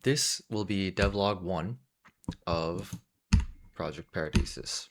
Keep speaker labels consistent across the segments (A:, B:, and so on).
A: This will be devlog 1 of Project Paradisus.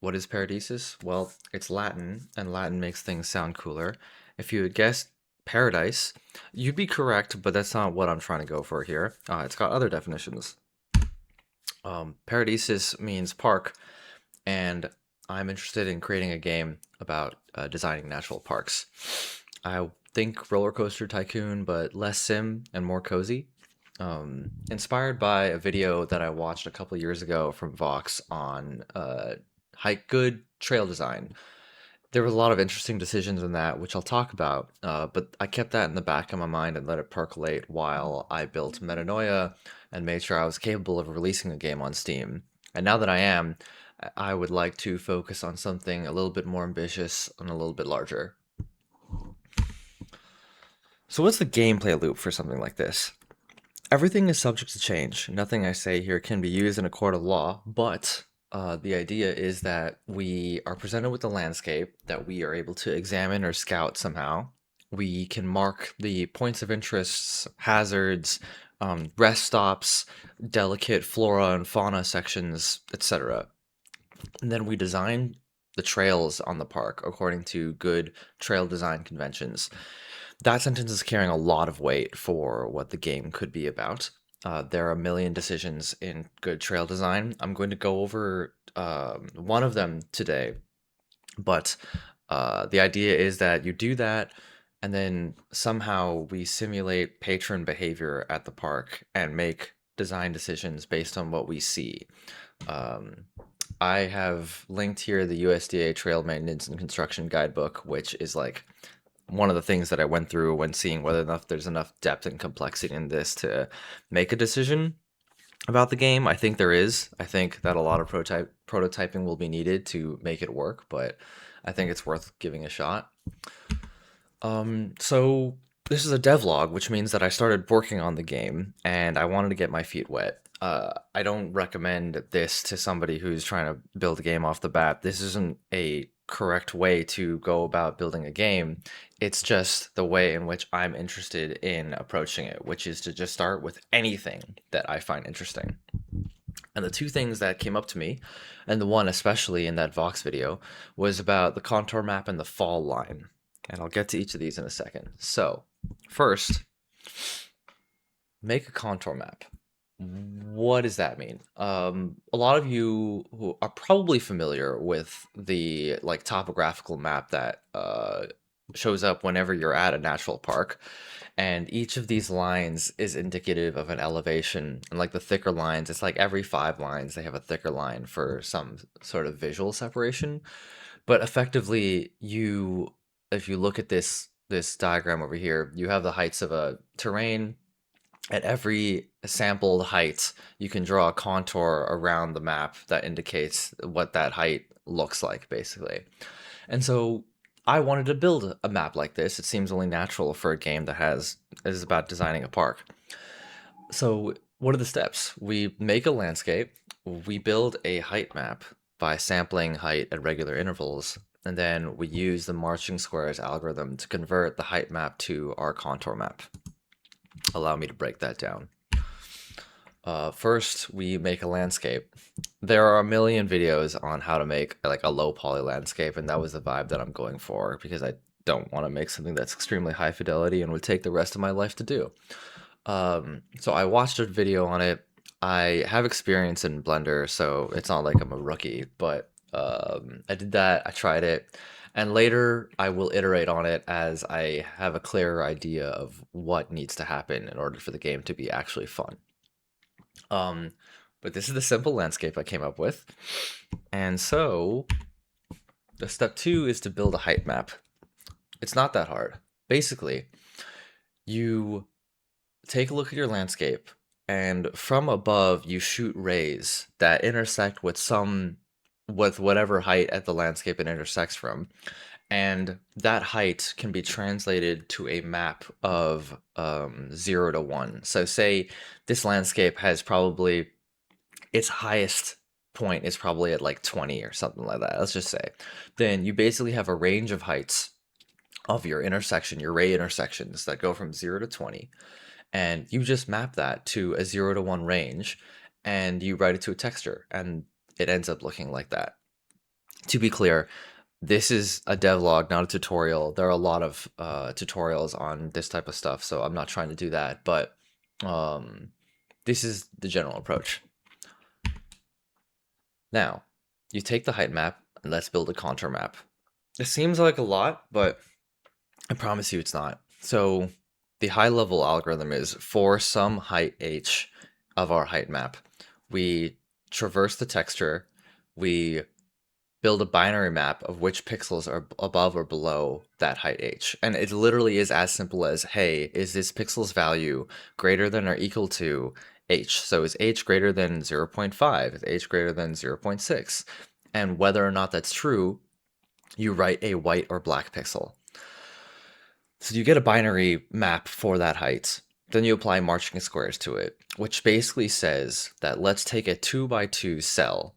A: What is Paradisus? Well, it's Latin, and Latin makes things sound cooler. If you had guessed paradise, you'd be correct, but that's not what I'm trying to go for here. It's got other definitions. Paradisus means park, and I'm interested in creating a game about designing natural parks. I think Roller Coaster Tycoon, but less sim and more cozy. Inspired by a video that I watched a couple years ago from Vox on hike good trail design. There was a lot of interesting decisions in that, which I'll talk about, but I kept that in the back of my mind and let it percolate while I built Metanoia and made sure I was capable of releasing the game on Steam. And now that I am, I would like to focus on something a little bit more ambitious and a little bit larger. So what's the gameplay loop for something like this? Everything is subject to change. Nothing I say here can be used in a court of law, but the idea is that we are presented with a landscape that we are able to examine or scout somehow. We can mark the points of interest, hazards, rest stops, delicate flora and fauna sections, etc. And then we design the trails on the park according to good trail design conventions. That sentence is carrying a lot of weight for what the game could be about. There are a million decisions in good trail design. I'm going to go over one of them today, but the idea is that you do that, and then somehow we simulate patron behavior at the park and make design decisions based on what we see. Um, I have linked here the USDA Trail Maintenance and Construction Guidebook, which is like one of the things that I went through when seeing whether or not there's enough depth and complexity in this to make a decision about the game. I think there is. I think that a lot of prototyping will be needed to make it work, but I think it's worth giving a shot. So this is a devlog, which means that I started working on the game and I wanted to get my feet wet. I don't recommend this to somebody who's trying to build a game off the bat. This isn't a correct way to go about building a game. It's just the way in which I'm interested in approaching it, which is to just start with anything that I find interesting. And the two things that came up to me, and the one especially in that Vox video, was about the contour map and the fall line. And I'll get to each of these in a second. So, first, make a contour map. What does that mean? A lot of you who are probably familiar with the like topographical map that shows up whenever you're at a natural park, and each of these lines is indicative of an elevation. And like the thicker lines, it's like every 5 lines they have a thicker line for some sort of visual separation. But effectively, if you look at this diagram over here, you have the heights of a terrain. At every sampled height, you can draw a contour around the map that indicates what that height looks like, basically. And so I wanted to build a map like this. It seems only natural for a game that is about designing a park. So what are the steps? We make a landscape, we build a height map by sampling height at regular intervals, and then we use the marching squares algorithm to convert the height map to our contour map. Allow me to break that down. First, we make a landscape. There are a million videos on how to make like a low poly landscape, and that was the vibe that I'm going for because I don't want to make something that's extremely high fidelity and would take the rest of my life to do. So I watched a video on it. I have experience in Blender, so it's not like I'm a rookie, but I did that, I tried it, and later I will iterate on it as I have a clearer idea of what needs to happen in order for the game to be actually fun. But this is the simple landscape I came up with. And so the step 2 is to build a height map. It's not that hard. Basically, you take a look at your landscape, and from above you shoot rays that intersect with whatever height at the landscape it intersects from, and that height can be translated to a map of 0 to 1. So say this landscape has probably its highest point is probably at like 20 or something like that, let's just say. Then you basically have a range of heights of your intersection, your ray intersections that go from 0 to 20. and you just map that to a 0 to 1 range, and you write it to a texture, and it ends up looking like that. To be clear, this is a devlog, not a tutorial. There are a lot of tutorials on this type of stuff, so I'm not trying to do that, but um, this is the general approach. Now, you take the height map, and let's build a contour map. It seems like a lot, but I promise you it's not. So the high level algorithm is for some height h of our height map, we traverse the texture, we build a binary map of which pixels are above or below that height h. And it literally is as simple as, hey, is this pixel's value greater than or equal to h? So is h greater than 0.5? Is h greater than 0.6? And whether or not that's true, you write a white or black pixel. So you get a binary map for that height. Then you apply marching squares to it, which basically says that let's take a 2 by 2 cell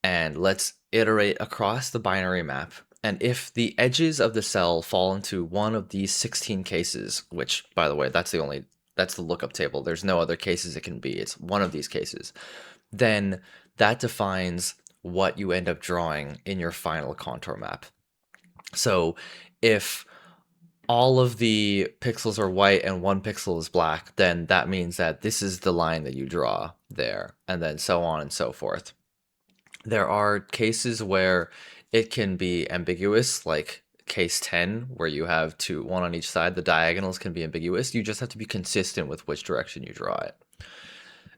A: and let's iterate across the binary map. And if the edges of the cell fall into one of these 16 cases, which, by the way, that's the lookup table. There's no other cases it can be. It's one of these cases. Then that defines what you end up drawing in your final contour map. So if all of the pixels are white and one pixel is black, then that means that this is the line that you draw there, and then so on and so forth. There are cases where it can be ambiguous, like case 10, where you have one on each side. The diagonals can be ambiguous. You just have to be consistent with which direction you draw it.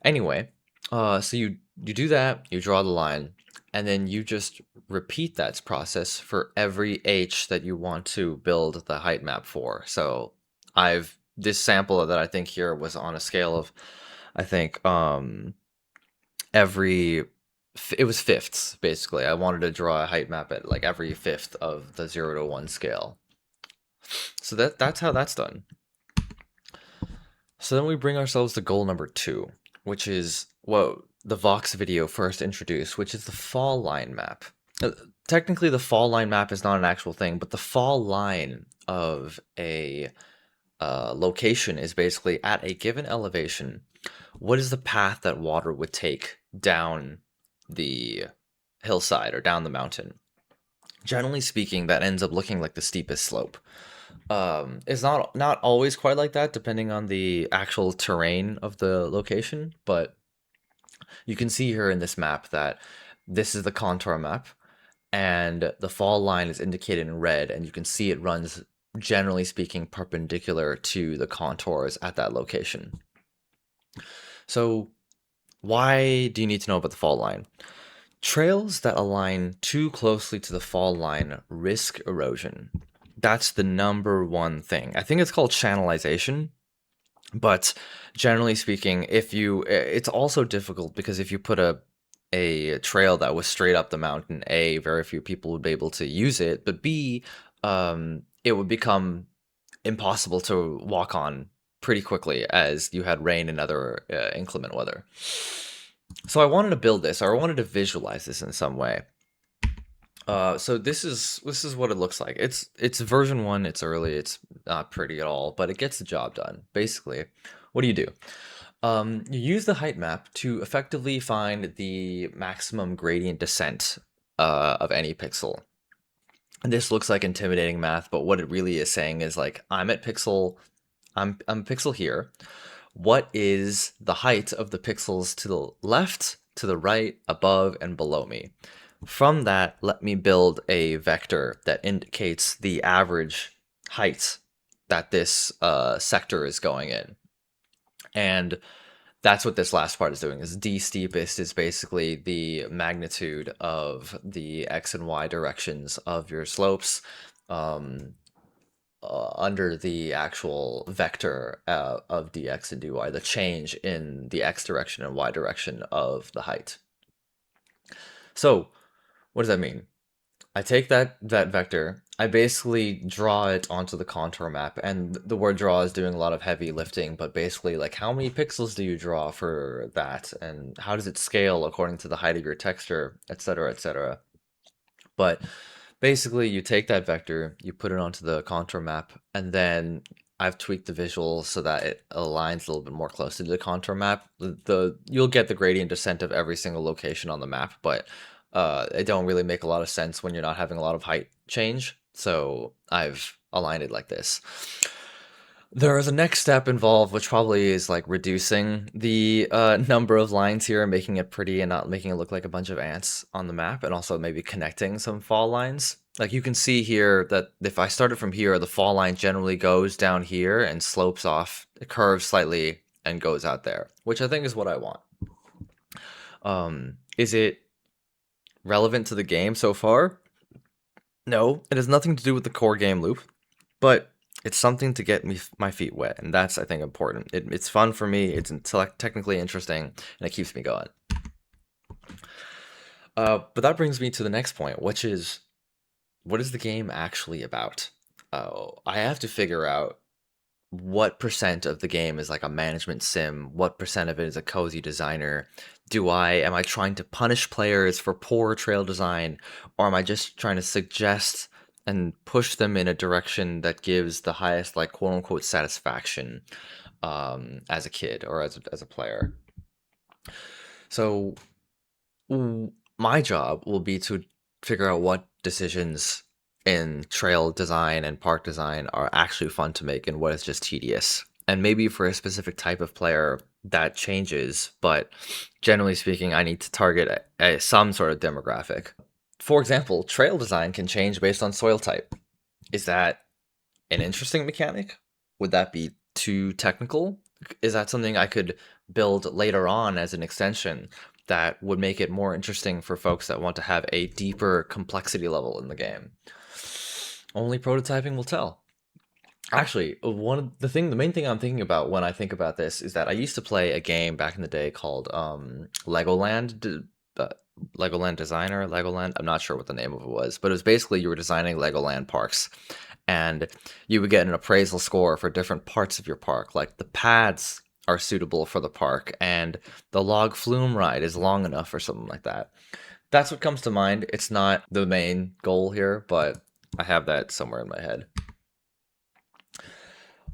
A: Anyway, so you do that, you draw the line, and then you just repeat that process for every h that you want to build the height map for. So this sample that I think here was on a scale of, I think, it was fifths, basically. I wanted to draw a height map at like every fifth of the 0 to 1 scale. So that's how that's done. So then we bring ourselves to goal number 2, which is what the Vox video first introduced, which is the fall line map. Technically, the fall line map is not an actual thing, but the fall line of a location is basically at a given elevation, what is the path that water would take down the hillside or down the mountain? Generally speaking, that ends up looking like the steepest slope. It's not always quite like that, depending on the actual terrain of the location, but you can see here in this map that this is the contour map, and the fall line is indicated in red, and you can see it runs, generally speaking, perpendicular to the contours at that location. So why do you need to know about the fall line? Trails that align too closely to the fall line risk erosion. That's the number one thing. I think it's called channelization, but generally speaking, it's also difficult because if you put a trail that was straight up the mountain, A, very few people would be able to use it, but B, it would become impossible to walk on pretty quickly as you had rain and other inclement weather. So I wanted to build this, or I wanted to visualize this in some way. So this is what it looks like. It's version 1, it's early, it's not pretty at all, but it gets the job done. Basically, what do? You use the height map to effectively find the maximum gradient descent of any pixel. And this looks like intimidating math, but what it really is saying is like, I'm pixel here. What is the height of the pixels to the left, to the right, above, and below me? From that, let me build a vector that indicates the average height that this sector is going in. And that's what this last part is doing. Is d steepest is basically the magnitude of the x and y directions of your slopes under the actual vector of dx and dy, the change in the x direction and y direction of the height. So what does that mean? I take that vector, I basically draw it onto the contour map, and the word draw is doing a lot of heavy lifting, but basically, like, how many pixels do you draw for that, and how does it scale according to the height of your texture, etc., etc. But basically, you take that vector, you put it onto the contour map, and then I've tweaked the visuals so that it aligns a little bit more closely to the contour map. You'll get the gradient descent of every single location on the map, but it don't really make a lot of sense when you're not having a lot of height change. So I've aligned it like this. There is a next step involved, which probably is like reducing the number of lines here and making it pretty and not making it look like a bunch of ants on the map, and also maybe connecting some fall lines. Like you can see here that if I started from here, the fall line generally goes down here and slopes off, it curves slightly and goes out there, which I think is what I want. Is it relevant to the game so far? No, it has nothing to do with the core game loop, but it's something to get my feet wet, and that's, I think, important. It's fun for me, it's technically interesting, and it keeps me going. But that brings me to the next point, which is, what is the game actually about? I have to figure out what percent of the game is like a management sim, what percent of it is a cozy designer. Am I trying to punish players for poor trail design, or am I just trying to suggest and push them in a direction that gives the highest, like, quote unquote satisfaction as a kid or as a player? So my job will be to figure out what decisions in trail design and park design are actually fun to make and what is just tedious. And maybe for a specific type of player that changes, but generally speaking, I need to target some sort of demographic. For example, trail design can change based on soil type. Is that an interesting mechanic? Would that be too technical? Is that something I could build later on as an extension that would make it more interesting for folks that want to have a deeper complexity level in the game? Only prototyping will tell. Actually, the main thing I'm thinking about when I think about this is that I used to play a game back in the day called Legoland Designer, Legoland. I'm not sure what the name of it was, but it was basically you were designing Legoland parks, and you would get an appraisal score for different parts of your park, like the paths are suitable for the park, and the log flume ride is long enough or something like that. That's what comes to mind. It's not the main goal here, but I have that somewhere in my head.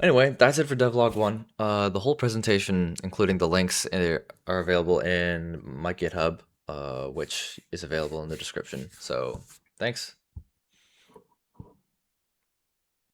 A: Anyway, that's it for Devlog 1. The whole presentation, including the links, are available in my GitHub, which is available in the description. So, thanks.